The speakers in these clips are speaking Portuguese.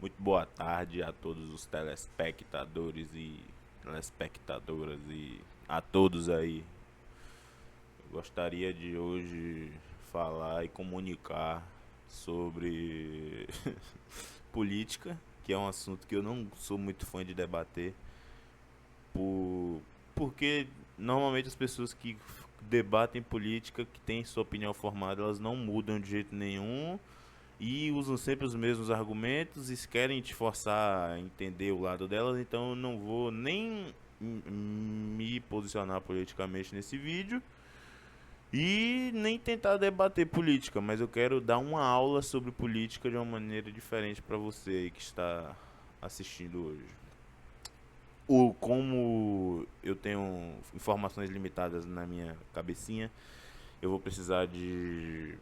Muito boa tarde a todos os telespectadores e telespectadoras e a todos aí. Eu gostaria de hoje falar e comunicar sobre política, que é um assunto que eu não sou muito fã de debater, por... porque normalmente as pessoas que debatem política, que têm sua opinião formada, elas não mudam de jeito nenhum e usam sempre os mesmos argumentos e querem te forçar a entender o lado delas, então eu não vou nem me posicionar politicamente nesse vídeo e nem tentar debater política, mas eu quero dar uma aula sobre política de uma maneira diferente para você aí que está assistindo hoje. Como eu tenho informações limitadas na minha cabecinha, eu vou precisar de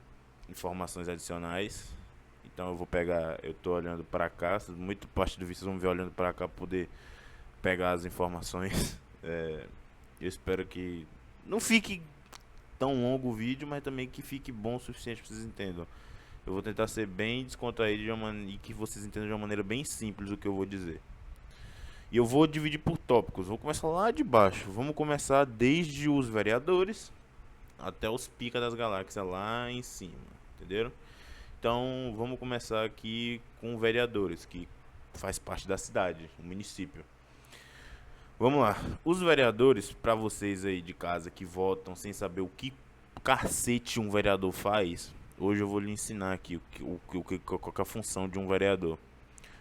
informações adicionais. Então eu vou pegar, eu tô olhando para cá, muito parte do vídeo vocês vão ver olhando para cá para poder pegar as informações. Eu espero que não fique tão longo o vídeo, mas também que fique bom o suficiente para vocês entendam. Eu vou tentar ser bem descontraído e que vocês entendam de uma maneira bem simples o que eu vou dizer. E eu vou dividir por tópicos. Vou começar lá de baixo. Vamos começar desde os vereadores até os pica das galáxias lá em cima, entenderam? Então vamos começar aqui com vereadores, que faz parte da cidade, o município. Vamos lá. Os vereadores, para vocês aí de casa que votam sem saber o que cacete um vereador faz, hoje eu vou lhe ensinar aqui qual que é a função de um vereador.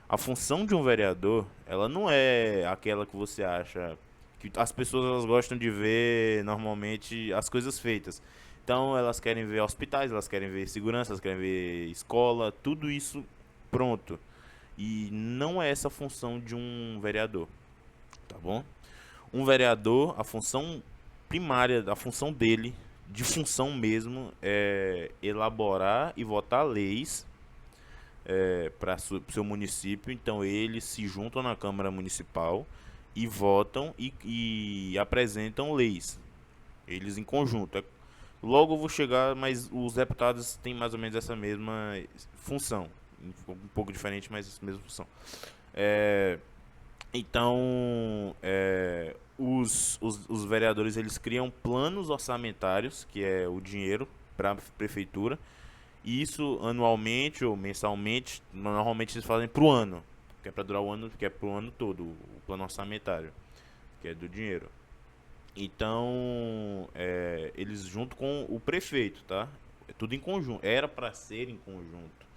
A função de um vereador, ela não é aquela que você acha que as pessoas elas gostam de ver normalmente as coisas feitas. Então elas querem ver hospitais, elas querem ver segurança, elas querem ver escola, tudo isso pronto. E não é essa a função de um vereador, tá bom? Um vereador, a função primária, a função dele, de função mesmo, é elaborar e votar leis para o seu município. Então eles se juntam na Câmara Municipal e votam e apresentam leis. Eles em conjunto. Logo eu vou chegar, mas os deputados têm mais ou menos essa mesma função. Um pouco diferente, mas essa mesma função. É, então, os vereadores eles criam planos orçamentários, que é o dinheiro para a prefeitura, e isso anualmente ou mensalmente, normalmente eles fazem pro ano, que é para durar o ano, que é pro ano todo, o plano orçamentário, que é do dinheiro. Então, eles junto com o prefeito, tá? É tudo em conjunto. Era para ser em conjunto.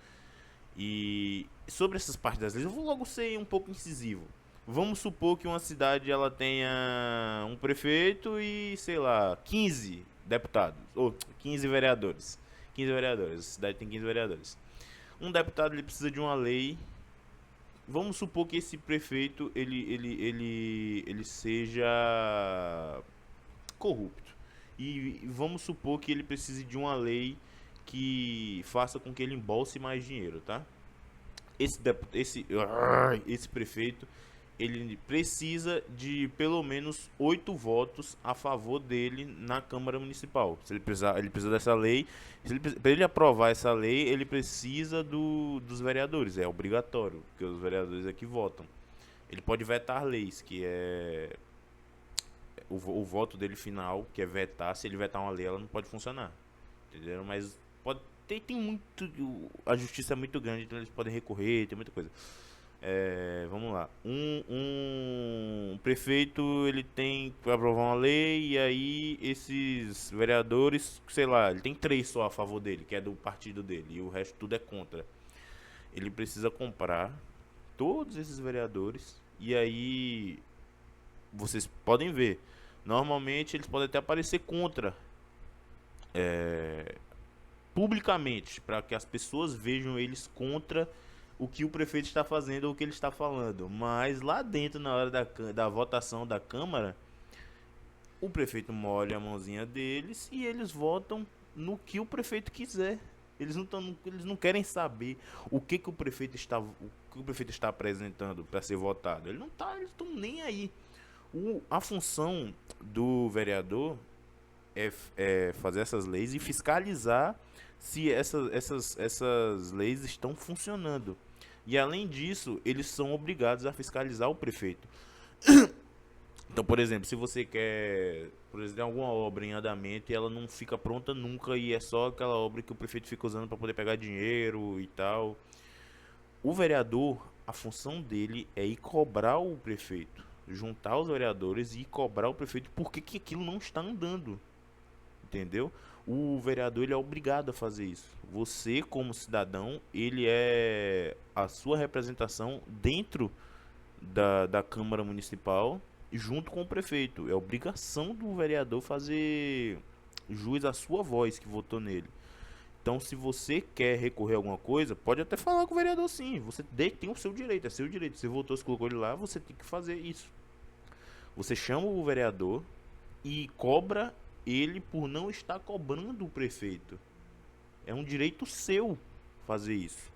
E sobre essas partes das leis, eu vou logo ser um pouco incisivo. Vamos supor que uma cidade ela tenha um prefeito e, sei lá, 15 deputados, ou 15 vereadores. 15 vereadores, a cidade tem 15 vereadores. Um deputado ele precisa de uma lei. Vamos supor que esse prefeito ele seja corrupto. E vamos supor que ele precise de uma lei que faça com que ele embolse mais dinheiro, tá? Esse prefeito ele precisa de pelo menos 8 votos a favor dele na Câmara Municipal. Se ele precisa dessa lei. Para ele aprovar essa lei, ele precisa dos vereadores. É obrigatório, porque os vereadores é que votam. Ele pode vetar leis, que é o voto dele final, que é vetar. Se ele vetar uma lei, ela não pode funcionar. Entendeu? Mas pode tem muito. A justiça é muito grande, então eles podem recorrer, tem muita coisa. Vamos lá. Um prefeito ele tem que aprovar uma lei e aí esses vereadores, sei lá, ele tem 3 só a favor dele, que é do partido dele, e o resto tudo é contra. Ele precisa comprar todos esses vereadores e aí vocês podem ver. Normalmente eles podem até aparecer contra publicamente, para que as pessoas vejam eles contra o que o prefeito está fazendo ou o que ele está falando. Mas lá dentro, na hora da votação da Câmara, o prefeito molha a mãozinha deles e eles votam no que o prefeito quiser. Eles não querem saber que o prefeito está apresentando para ser votado. Eles estão nem aí. A função do vereador é fazer essas leis e fiscalizar se essas leis estão funcionando. E além disso, eles são obrigados a fiscalizar o prefeito. Então, por exemplo, se você quer, por exemplo, alguma obra em andamento e ela não fica pronta nunca e é só aquela obra que o prefeito fica usando para poder pegar dinheiro e tal, o vereador, a função dele é ir cobrar o prefeito, juntar os vereadores e ir cobrar o prefeito porque que aquilo não está andando, entendeu? O vereador ele é obrigado a fazer isso. Você, como cidadão, ele é a sua representação dentro da Câmara Municipal junto com o prefeito. É obrigação do vereador fazer jus à sua voz que votou nele. Então, se você quer recorrer a alguma coisa, pode até falar com o vereador sim. Você tem o seu direito, é seu direito. Você votou, você colocou ele lá, você tem que fazer isso. Você chama o vereador e cobra ele por não estar cobrando o prefeito. É um direito seu fazer isso.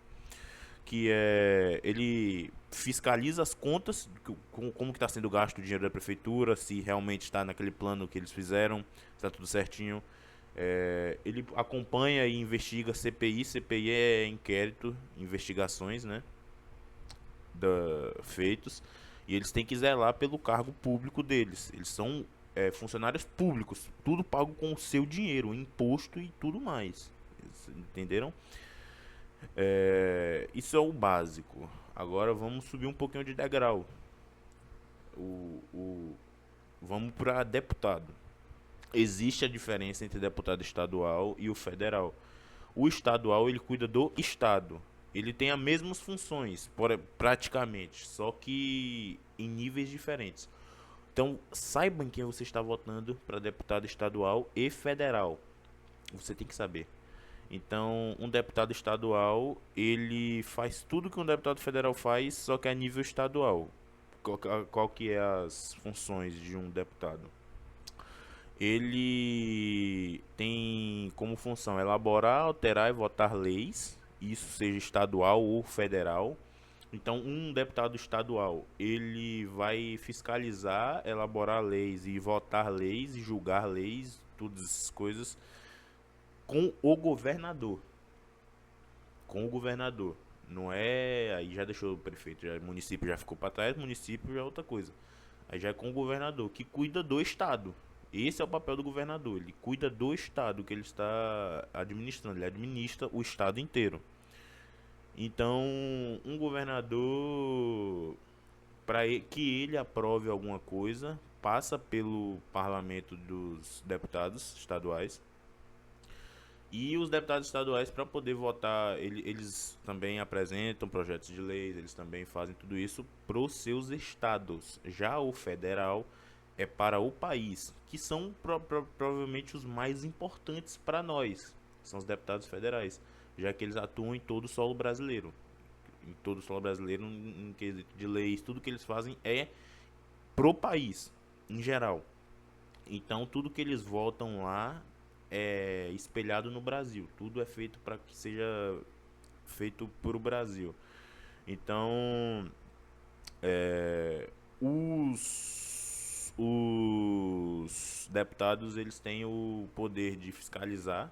Que é, ele fiscaliza as contas, como que está sendo gasto o dinheiro da prefeitura, se realmente está naquele plano que eles fizeram, se está tudo certinho. Ele acompanha e investiga CPI. CPI é inquérito, investigações, né, feitos. E eles têm que zelar pelo cargo público deles. Eles são funcionários públicos, tudo pago com o seu dinheiro, imposto e tudo mais. Entenderam? Isso é o básico. Agora vamos subir um pouquinho de degrau. Vamos para deputado. Existe a diferença entre deputado estadual e o federal. O estadual ele cuida do estado. Ele tem as mesmas funções, praticamente, só que em níveis diferentes. Então, saiba em quem você está votando para deputado estadual e federal. Você tem que saber. Então, um deputado estadual, ele faz tudo que um deputado federal faz, só que a nível estadual. Qual que é as funções de um deputado? Ele tem como função elaborar, alterar e votar leis, isso seja estadual ou federal. Então, um deputado estadual, ele vai fiscalizar, elaborar leis e votar leis e julgar leis, todas essas coisas, com o governador. Com o governador. Não é. Aí já deixou o prefeito, já, o município já ficou para trás, o município já é outra coisa. Aí já é com o governador, que cuida do estado. Esse é o papel do governador. Ele cuida do estado que ele está administrando. Ele administra o estado inteiro. Então, um governador, para que ele aprove alguma coisa, passa pelo parlamento dos deputados estaduais. E os deputados estaduais, para poder votar, eles também apresentam projetos de leis, eles também fazem tudo isso para os seus estados. Já o federal é para o país, que são provavelmente os mais importantes para nós, são os deputados federais, já que eles atuam em todo o solo brasileiro. Em todo o solo brasileiro, em quesito de leis, tudo que eles fazem é pro país, em geral. Então, tudo que eles votam lá é espelhado no Brasil. Tudo é feito para que seja feito para o Brasil. Então, os deputados eles têm o poder de fiscalizar.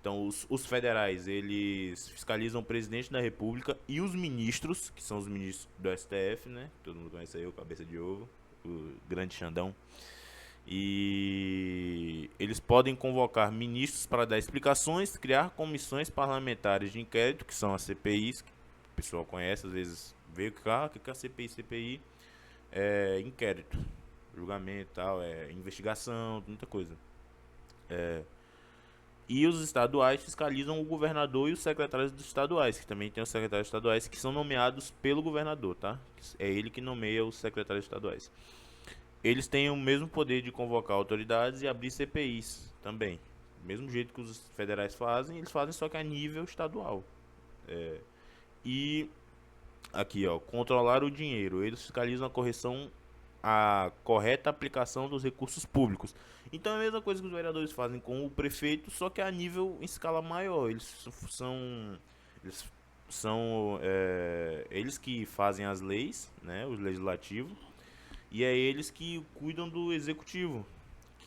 Então, os federais eles fiscalizam o presidente da República e os ministros, que são os ministros do STF, né? Todo mundo conhece aí o cabeça de ovo, o grande Xandão. E eles podem convocar ministros para dar explicações, criar comissões parlamentares de inquérito, que são as CPIs, que o pessoal conhece, às vezes vê que é a CPI. CPI é inquérito, julgamento, tal, investigação, muita coisa. E os estaduais fiscalizam o governador e os secretários dos estaduais, que também tem os secretários estaduais que são nomeados pelo governador, tá? É ele que nomeia os secretários estaduais. Eles têm o mesmo poder de convocar autoridades e abrir CPIs também. Do mesmo jeito que os federais fazem, eles fazem só que a nível estadual. E aqui, ó, controlar o dinheiro. Eles fiscalizam a correta aplicação dos recursos públicos. Então é a mesma coisa que os vereadores fazem com o prefeito, só que a nível em escala maior. Eles que fazem as leis, né, o legislativo. E é eles que cuidam do executivo,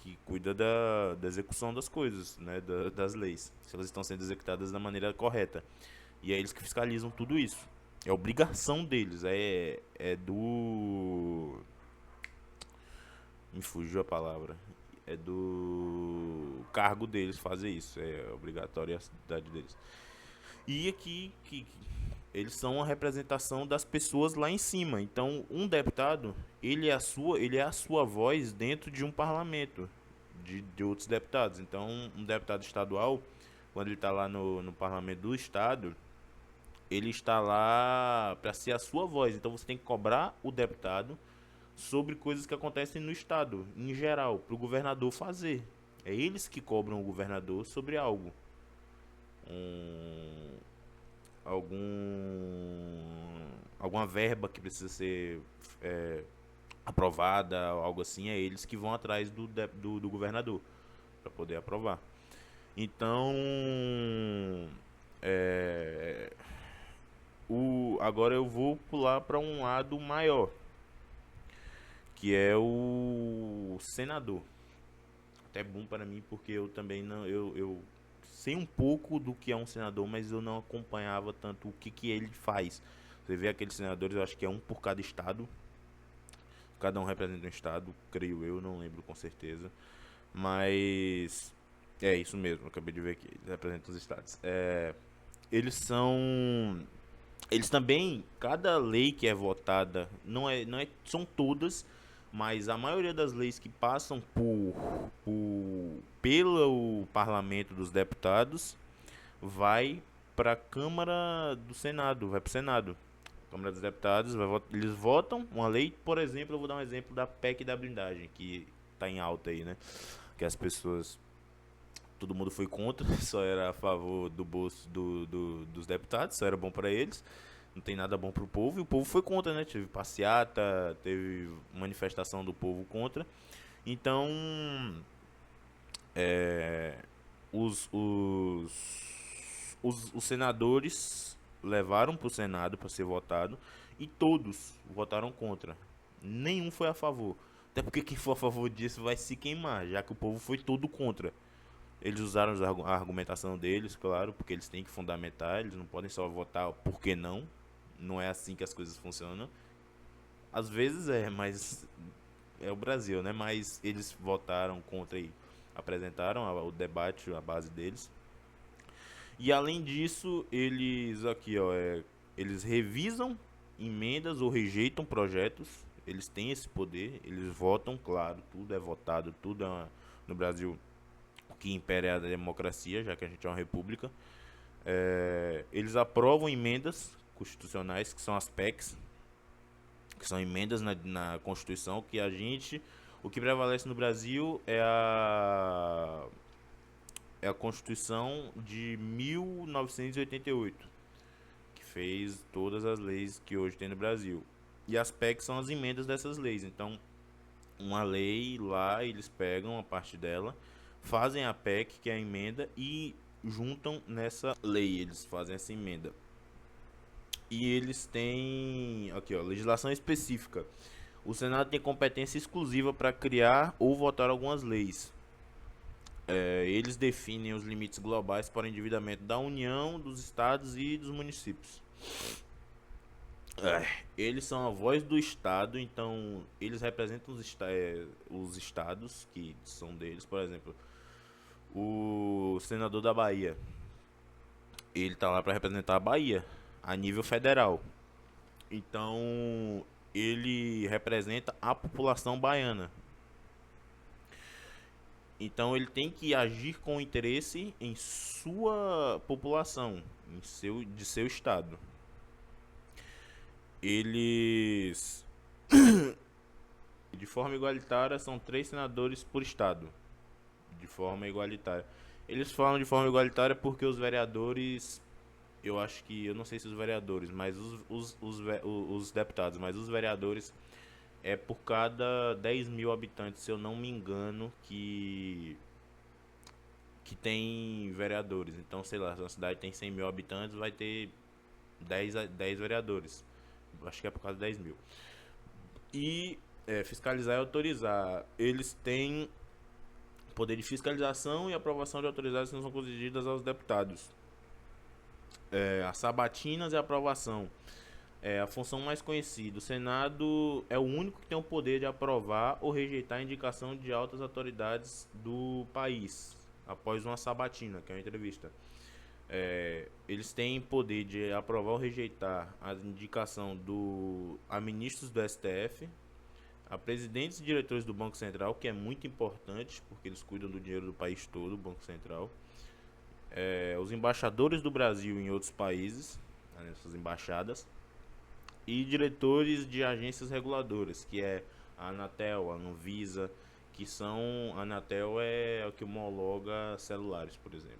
que cuida da execução das coisas, né, das leis, se elas estão sendo executadas da maneira correta. E é eles que fiscalizam tudo isso. É obrigação deles, é do... Me fugiu a palavra. É do cargo deles fazer isso, é obrigatoriedade deles. E aqui que eles são a representação das pessoas lá em cima. Então, um deputado, ele é a sua voz dentro de um parlamento de outros deputados. Então, um deputado estadual, quando ele está lá no parlamento do estado, ele está lá para ser a sua voz. Então, você tem que cobrar o deputado sobre coisas que acontecem no estado, em geral, para o governador fazer. É eles que cobram o governador sobre algo. Um, alguma verba que precisa ser é, aprovada, algo assim, é eles que vão atrás do governador para poder aprovar. Então, é, agora eu vou pular para um lado maior, que é o senador. Até bom para mim porque eu também não, eu sei um pouco do que é um senador, mas eu não acompanhava tanto o que ele faz. Você vê aqueles senadores, eu acho que é um por cada estado. Cada um representa um estado, creio eu, não lembro com certeza. Mas é isso mesmo, eu acabei de ver aqui, eles representam os estados. Eles são. Eles também, cada lei que é votada, não é, são todas, mas a maioria das leis que passam pelo parlamento dos deputados vai para a Câmara do Senado, vai para o Senado. Câmara dos Deputados, eles votam uma lei, por exemplo, eu vou dar um exemplo da PEC da blindagem, que está em alta aí, né? Que as pessoas, todo mundo foi contra, só era a favor do bolso dos deputados, só era bom para eles, não tem nada bom para o povo, e o povo foi contra, né? Teve passeata, teve manifestação do povo contra. Então, é, os, os senadores levaram para o Senado para ser votado e todos votaram contra. Nenhum foi a favor. Até porque quem for a favor disso vai se queimar, já que o povo foi todo contra. Eles usaram a argumentação deles, claro, porque eles têm que fundamentar, eles não podem só votar porque não. Não é assim que as coisas funcionam. Às vezes é, mas é o Brasil, né? Mas eles votaram contra e apresentaram o debate, a base deles. E além disso, eles aqui, ó, eles revisam emendas ou rejeitam projetos. Eles têm esse poder, eles votam, claro, tudo é votado, tudo no Brasil o que impera é a democracia, já que a gente é uma república. Eles aprovam emendas constitucionais, que são as PECs, que são emendas na Constituição, que o que prevalece no Brasil é a Constituição de 1988, que fez todas as leis que hoje tem no Brasil. E as PECs são as emendas dessas leis. Então, uma lei lá, eles pegam a parte dela, fazem a PEC, que é a emenda, e juntam nessa lei, eles fazem essa emenda. E eles têm, aqui ó, legislação específica. O Senado tem competência exclusiva para criar ou votar algumas leis. Eles definem os limites globais para o endividamento da União, dos estados e dos municípios. Eles são a voz do Estado, então eles representam os estados que são deles. Por exemplo, o senador da Bahia, ele tá lá para representar a Bahia a nível federal. Então ele representa a população baiana. Então ele tem que agir com interesse em sua população, de seu estado. Eles, de forma igualitária, são 3 senadores por estado. De forma igualitária. Eles falam de forma igualitária porque os vereadores, eu não sei se os vereadores, mas os deputados, mas os vereadores é por cada 10 mil habitantes, se eu não me engano, que tem vereadores. Então, sei lá, se uma cidade tem 100 mil habitantes, vai ter 10 vereadores. Acho que é por causa de 10 mil. E fiscalizar e autorizar. Eles têm poder de fiscalização e aprovação de autorizadas que não são concedidas aos deputados. As sabatinas e aprovação. É a função mais conhecida. O Senado é o único que tem o poder de aprovar ou rejeitar a indicação de altas autoridades do país, após uma sabatina, que é uma entrevista. Eles têm poder de aprovar ou rejeitar a indicação a ministros do STF, a presidentes e diretores do Banco Central, que é muito importante, porque eles cuidam do dinheiro do país todo, o Banco Central. Os embaixadores do Brasil em outros países, nessas embaixadas, e diretores de agências reguladoras, que é a Anatel, a Anvisa, que são... A Anatel é o que homologa celulares, por exemplo.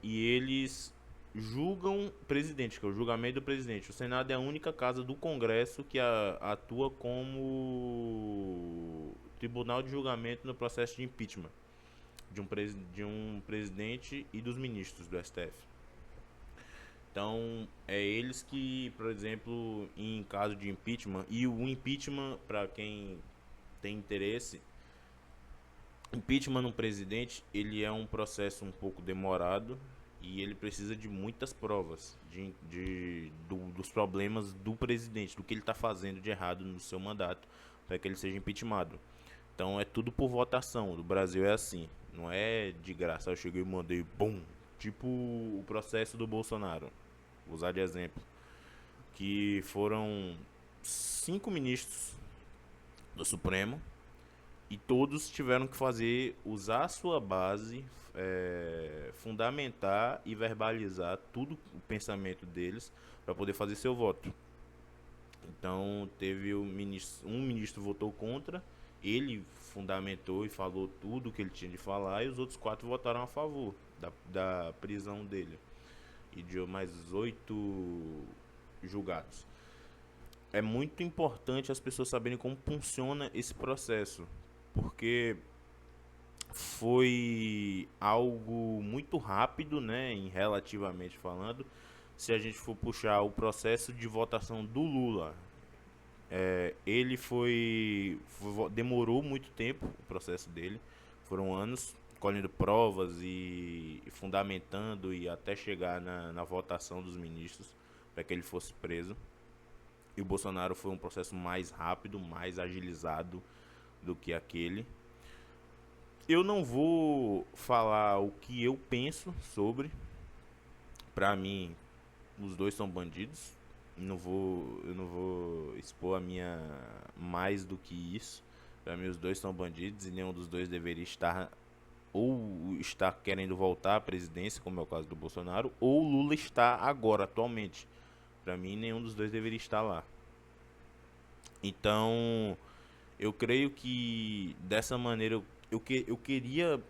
E eles julgam o presidente, que é o julgamento do presidente. O Senado é a única casa do Congresso que atua como tribunal de julgamento no processo de impeachment de um presidente e dos ministros do STF. Então, é eles que, por exemplo, em caso de impeachment, e o impeachment, para quem tem interesse, impeachment no presidente, ele é um processo um pouco demorado e ele precisa de muitas provas dos problemas do presidente, do que ele está fazendo de errado no seu mandato, para que ele seja impeachmentado. Então é tudo por votação. No Brasil é assim, não é de graça. Eu cheguei e mandei, bum, tipo o processo do Bolsonaro. Vou usar de exemplo, que foram 5 ministros do Supremo e todos tiveram que usar a sua base, fundamentar e verbalizar tudo o pensamento deles para poder fazer seu voto. Então teve um ministro votou contra, ele fundamentou e falou tudo o que ele tinha de falar, e os outros 4 votaram a favor da prisão dele e de mais 8 julgados. É muito importante as pessoas saberem como funciona esse processo, porque foi algo muito rápido, né, relativamente falando. Se a gente for puxar o processo de votação do Lula, ele demorou muito tempo, o processo dele, foram anos colhendo provas e fundamentando e até chegar na votação dos ministros para que ele fosse preso. E o Bolsonaro foi um processo mais rápido, mais agilizado do que aquele. Eu não vou falar o que eu penso sobre. Pra mim, os dois são bandidos. Eu não vou expor a minha mais do que isso. Pra mim, os dois são bandidos e nenhum dos dois deveria estar querendo voltar à presidência, como é o caso do Bolsonaro, ou Lula está agora, atualmente. Pra mim, nenhum dos dois deveria estar lá. Então, eu creio que dessa maneira eu queria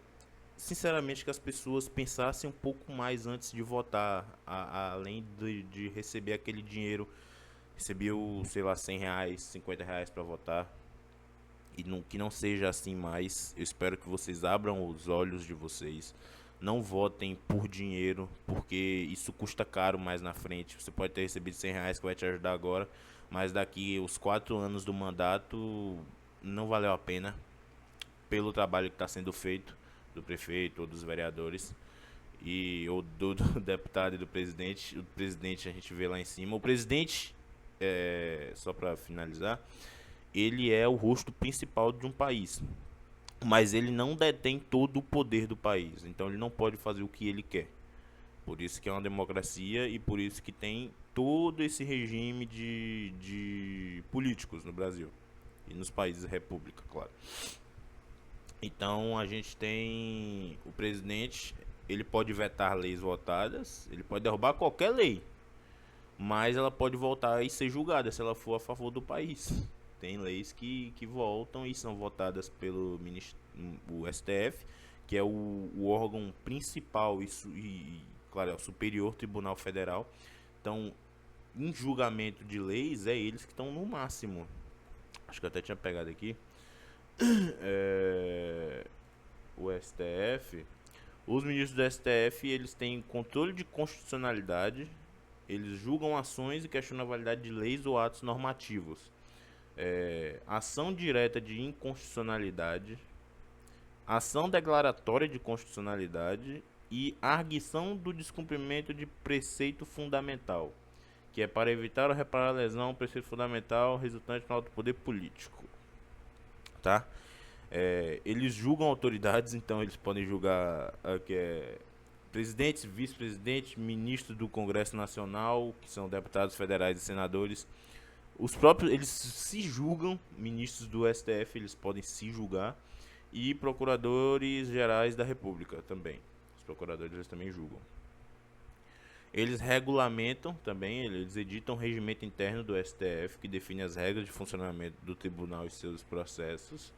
sinceramente que as pessoas pensassem um pouco mais antes de votar, além de receber aquele dinheiro. Recebeu, sei lá, R$ 100, R$ 50 para votar. E que não seja assim mais. Eu espero que vocês abram os olhos de vocês. Não votem por dinheiro, porque isso custa caro mais na frente. Você pode ter recebido R$ 100 que vai te ajudar agora, mas daqui os 4 anos do mandato não valeu a pena, pelo trabalho que está sendo feito do prefeito ou dos vereadores ou do deputado e do presidente. O presidente a gente vê lá em cima. O presidente, só para finalizar, ele é o rosto principal de um país, mas ele não detém todo o poder do país, então ele não pode fazer o que ele quer. Por isso que é uma democracia e por isso que tem todo esse regime de políticos no Brasil e nos países república, claro. Então a gente tem o presidente, ele pode vetar leis votadas, ele pode derrubar qualquer lei, mas ela pode voltar e ser julgada se ela for a favor do país. Tem leis que voltam e são votadas pelo o STF, que é o órgão principal claro, é o Superior Tribunal Federal. Então, em julgamento de leis, eles que estão no máximo. Acho que eu até tinha pegado aqui. O STF, os ministros do STF, eles têm controle de constitucionalidade, eles julgam ações e questionam a validade de leis ou atos normativos, ação direta de inconstitucionalidade, ação declaratória de constitucionalidade e arguição do descumprimento de preceito fundamental, que é para evitar ou reparar a lesão, um preceito fundamental resultante no alto poder político, tá? Eles julgam autoridades, então eles podem julgar presidentes, vice-presidentes, ministros do Congresso Nacional, que são deputados federais e senadores. Os próprios, eles se julgam, ministros do STF, eles podem se julgar, e procuradores gerais da República também. Os procuradores eles também julgam. Eles regulamentam também, eles editam o regimento interno do STF, que define as regras de funcionamento do tribunal e seus processos.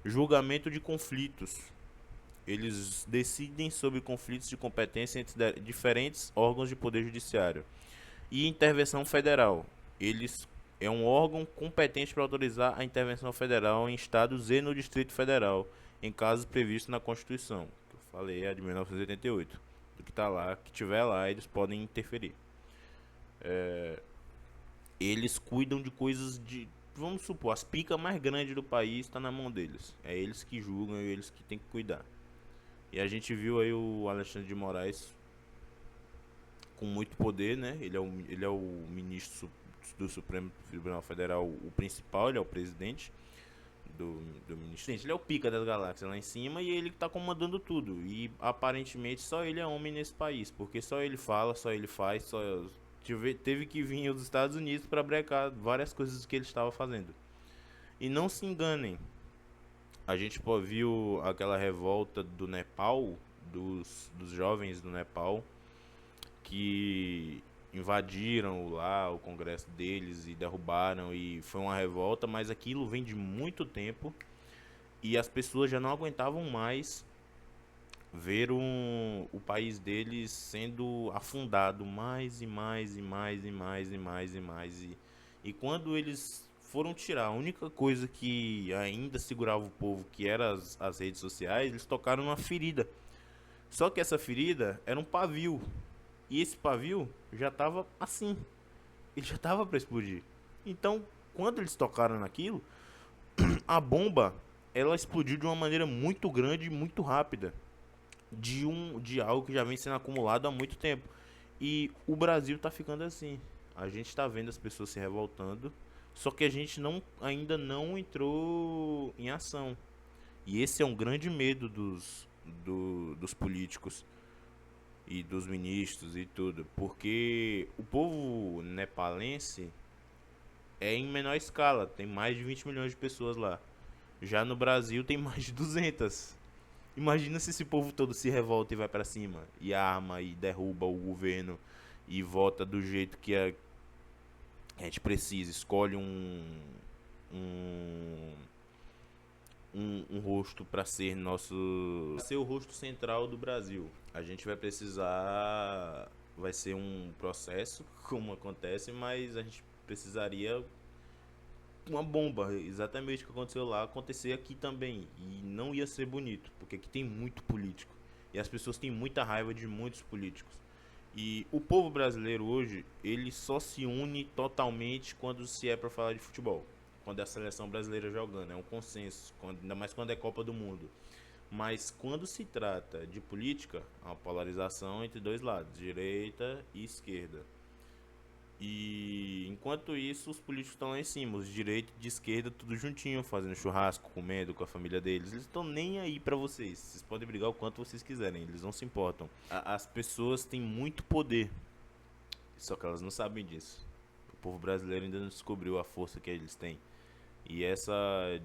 Julgamento de conflitos. Eles decidem sobre conflitos de competência entre diferentes órgãos de poder judiciário. E intervenção federal. Eles é um órgão competente para autorizar a intervenção federal em estados e no Distrito Federal, em casos previstos na Constituição. Que eu falei, é de 1988. Do que tá lá, que tiver lá, eles podem interferir. Eles cuidam de coisas de... Vamos supor, as picas mais grandes do país está na mão deles. É eles que julgam e eles que tem que cuidar. E a gente viu aí o Alexandre de Moraes com muito poder, né? Ele é o ministro do Supremo Tribunal Federal, o principal, ele é o presidente do ministro. Ele é o pica das galáxias lá em cima e ele que tá comandando tudo. E aparentemente só ele é homem nesse país, porque só ele fala, só ele faz, teve que vir os Estados Unidos para brecar várias coisas que ele estava fazendo. E não se enganem, a gente viu aquela revolta do Nepal, dos jovens do Nepal, que invadiram lá o congresso deles e derrubaram, e foi uma revolta, mas aquilo vem de muito tempo e as pessoas já não aguentavam mais ver o país deles sendo afundado mais e mais e mais e mais e mais e mais e quando eles foram tirar a única coisa que ainda segurava o povo, que era as redes sociais, eles tocaram numa ferida. Só que essa ferida era um pavio. E esse pavio já estava assim. Ele já estava para explodir. Então, quando eles tocaram naquilo, a bomba, ela explodiu de uma maneira muito grande e muito rápida. De algo que já vem sendo acumulado há muito tempo. E o Brasil tá ficando assim. A gente tá vendo as pessoas se revoltando. Só que a gente ainda não entrou em ação. E esse é um grande medo dos políticos e dos ministros e tudo, porque o povo nepalense é em menor escala, tem mais de 20 milhões de pessoas lá. Já no Brasil tem mais de 200. Imagina se esse povo todo se revolta e vai pra cima, e arma, e derruba o governo, e vota do jeito que a gente precisa, escolhe um, um rosto para ser o rosto central do Brasil. A gente vai precisar, vai ser um processo como acontece, mas a gente precisaria uma bomba, exatamente o que aconteceu lá, acontecer aqui também, e não ia ser bonito, porque aqui tem muito político e as pessoas têm muita raiva de muitos políticos. E o povo brasileiro hoje, ele só se une totalmente quando se é para falar de futebol. Quando é a seleção brasileira jogando, é um consenso, ainda mais quando é Copa do Mundo. Mas quando se trata de política, há uma polarização entre dois lados, direita e esquerda. E enquanto isso, os políticos estão lá em cima, os de direita e de esquerda, tudo juntinho, fazendo churrasco, comendo com a família deles. Eles estão nem aí pra vocês. Vocês podem brigar o quanto vocês quiserem, eles não se importam. As pessoas têm muito poder, só que elas não sabem disso. O povo brasileiro ainda não descobriu a força que eles têm. E essa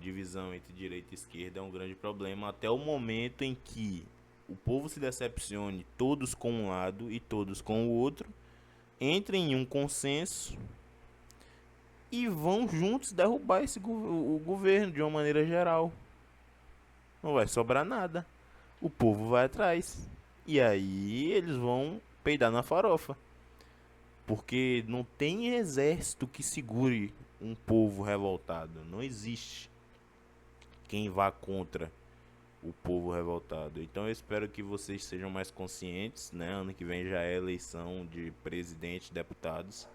divisão entre direita e esquerda é um grande problema até o momento em que o povo se decepcione, todos com um lado e todos com o outro, entrem em um consenso e vão juntos derrubar o governo de uma maneira geral. Não vai sobrar nada. O povo vai atrás. E aí eles vão peidar na farofa. Porque não tem exército que segure um povo revoltado. Não existe quem vá contra o povo revoltado. Então eu espero que vocês sejam mais conscientes, né? Ano que vem já é eleição de presidente, deputados.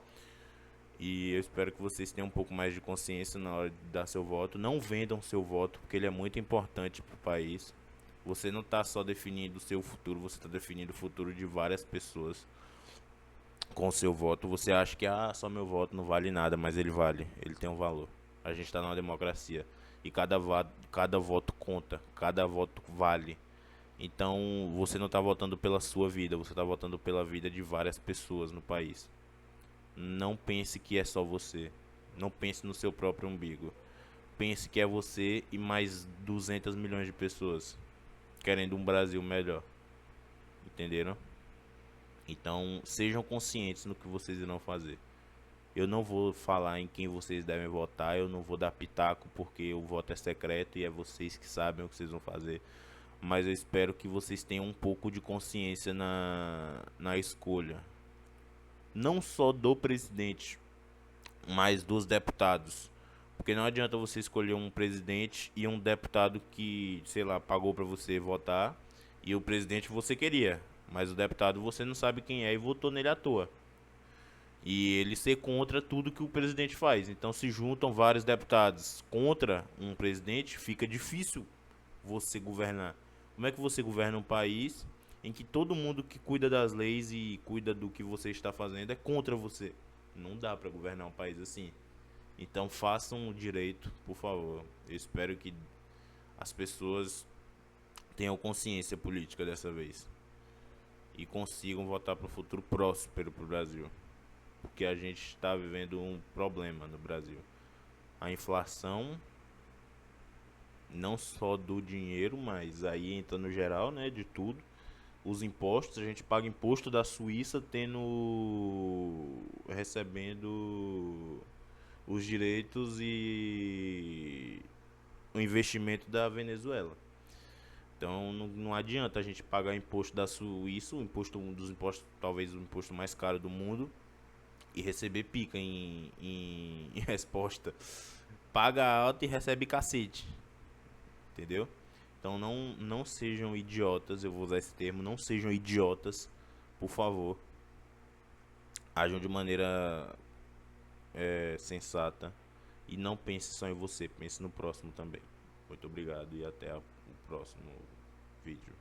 E eu espero que vocês tenham um pouco mais de consciência na hora de dar seu voto. Não vendam seu voto, porque ele é muito importante para o país. Você não está só definindo o seu futuro, você está definindo o futuro de várias pessoas. com o seu voto. Você acha que só meu voto não vale nada, mas ele vale, ele tem um valor. A gente está numa democracia e cada voto conta, cada voto vale. Então você não está votando pela sua vida, você está votando pela vida de várias pessoas no país. Não pense que é só você. Não pense no seu próprio umbigo. Pense que é você e mais 200 milhões de pessoas querendo um Brasil melhor. Entenderam? Então sejam conscientes no que vocês irão fazer. Eu não vou falar em quem vocês devem votar, eu não vou dar pitaco porque o voto é secreto e é vocês que sabem o que vocês vão fazer. Mas eu espero que vocês tenham um pouco de consciência na escolha. Não só do presidente, mas dos deputados. Porque não adianta você escolher um presidente e um deputado que, sei lá, pagou pra você votar. E o presidente você queria, mas o deputado você não sabe quem é e votou nele à toa. E ele ser contra tudo que o presidente faz. Então, se juntam vários deputados contra um presidente, fica difícil você governar. Como é que você governa um país em que todo mundo que cuida das leis e cuida do que você está fazendo é contra você? Não dá para governar um país assim. Então, façam o direito, por favor. Eu espero que as pessoas tenham consciência política dessa vez e consigam votar para o futuro próspero para o Brasil. Porque a gente está vivendo um problema no Brasil. A inflação, não só do dinheiro, mas aí entra no geral, né, de tudo. Os impostos, a gente paga imposto da Suíça recebendo os direitos e o investimento da Venezuela. Então não adianta a gente pagar imposto da Suíça, um dos impostos, talvez o imposto mais caro do mundo, e receber pica em resposta. Paga alto e recebe cacete. Entendeu? Então não sejam idiotas, eu vou usar esse termo, não sejam idiotas, por favor. Ajam de maneira sensata e não pense só em você, pense no próximo também. Muito obrigado e até o próximo vídeo.